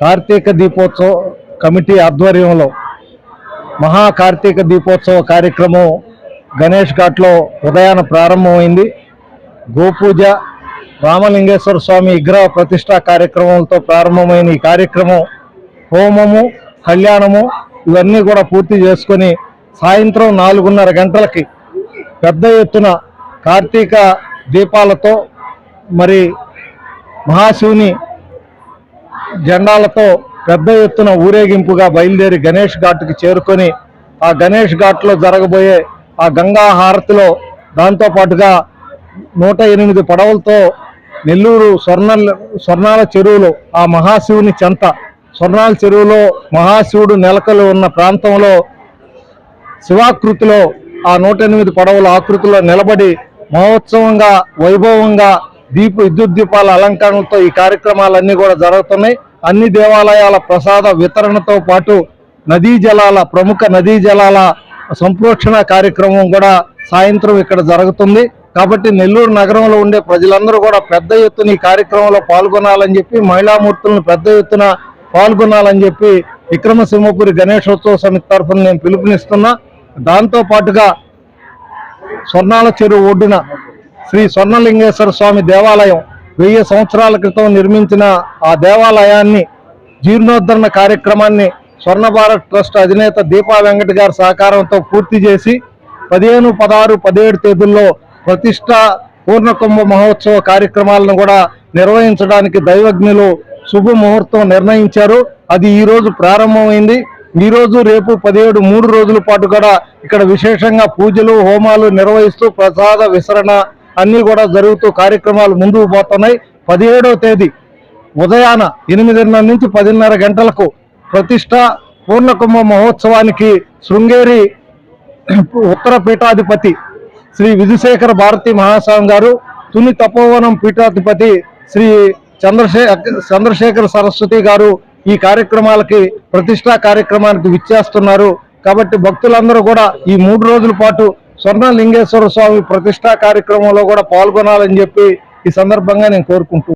Karthika దీపోత్సవ committee ఆధ్వర్యంలో మహా కార్తీక దీపోత్సవ కార్యక్రమం గణేష్ ఘాట్లో ఉదయాన ప్రారంభమైంది. గోపూజ, రామలింగేశ్వర స్వామి విగ్రహ ప్రతిష్టా కార్యక్రమంతో ప్రారంభమైన ఈ కార్యక్రమం హోమము, కళ్యాణము ఇవన్నీ కూడా పూర్తి చేసుకొని సాయంత్రం 4:30 గంటలకి పెద్ద ఎత్తున కార్తీక దీపాలతో మరి మహాశివుని జెండాలతో పెద్ద ఎత్తున ఊరేగింపుగా బయలుదేరి గణేష్ ఘాట్కి చేరుకొని ఆ గణేష్ ఘాట్లో జరగబోయే ఆ గంగా హారతిలో దాంతోపాటుగా 108 పడవలతో నెల్లూరు స్వర్ణాల చెరువులో ఆ మహాశివుని చెంత స్వర్ణాల చెరువులో మహాశివుడు నెలకలు ఉన్న ప్రాంతంలో శివాకృతిలో ఆ 108 పడవల ఆకృతిలో నిలబడి మహోత్సవంగా వైభవంగా విద్యుత్ దీపాల అలంకరణలతో ఈ కార్యక్రమాలన్నీ కూడా జరుగుతున్నాయి. అన్ని దేవాలయాల ప్రసాద వితరణతో పాటు ప్రముఖ నదీ జలాల సంప్రోక్షణ కార్యక్రమం కూడా సాయంత్రం ఇక్కడ జరుగుతుంది. కాబట్టి నెల్లూరు నగరంలో ఉండే ప్రజలందరూ కూడా పెద్ద ఎత్తున ఈ కార్యక్రమంలో పాల్గొనాలని చెప్పి, మహిళామూర్తులను పెద్ద ఎత్తున పాల్గొనాలని చెప్పి విక్రమసింహపురి గణేశోత్సవ సమితి తరఫున నేను పిలుపునిస్తున్నా. దాంతోపాటుగా స్వర్ణాల చెరువు ఒడ్డున శ్రీ స్వర్ణలింగేశ్వర స్వామి దేవాలయం 1000 సంవత్సరాల క్రితం నిర్మించిన ఆ దేవాలయాన్ని జీర్ణోద్ధరణ కార్యక్రమాన్ని స్వర్ణ భారత్ ట్రస్ట్ అధినేత దీపా వెంకట గారి సహకారంతో పూర్తి చేసి 15, 16, 17 తేదీల్లో ప్రతిష్ట పూర్ణకుంభ మహోత్సవ కార్యక్రమాలను కూడా నిర్వహించడానికి దైవజ్ఞులు శుభముహూర్తం నిర్ణయించారు. అది ఈ రోజు ప్రారంభమైంది. ఈ రోజు, రేపు 17 3 రోజుల పాటు కూడా ఇక్కడ విశేషంగా పూజలు, హోమాలు నిర్వహిస్తూ ప్రసాద విసరణ అన్నీ కూడా జరుగుతూ కార్యక్రమాలు ముందుకు పోతున్నాయి. 17వ తేదీ ఉదయాన 8:30 నుంచి 10:30 గంటలకు ప్రతిష్ట పూర్ణకుంభ మహోత్సవానికి శృంగేరి ఉత్తర పీఠాధిపతి శ్రీ విధుశేఖర భారతి మహాస్వామి గారు, తుని తపోవనం పీఠాధిపతి శ్రీ చంద్రశేఖర సరస్వతి గారు ఈ కార్యక్రమాలకి ప్రతిష్టా కార్యక్రమానికి విచ్చేస్తున్నారు. కాబట్టి భక్తులందరూ కూడా ఈ 3 రోజుల పాటు స్వర్ణలింగేశ్వర స్వామి ప్రతిష్టా కార్యక్రమంలో కూడా పాల్గొనాలని చెప్పి ఈ సందర్భంగా నేను కోరుకుంటున్నాను.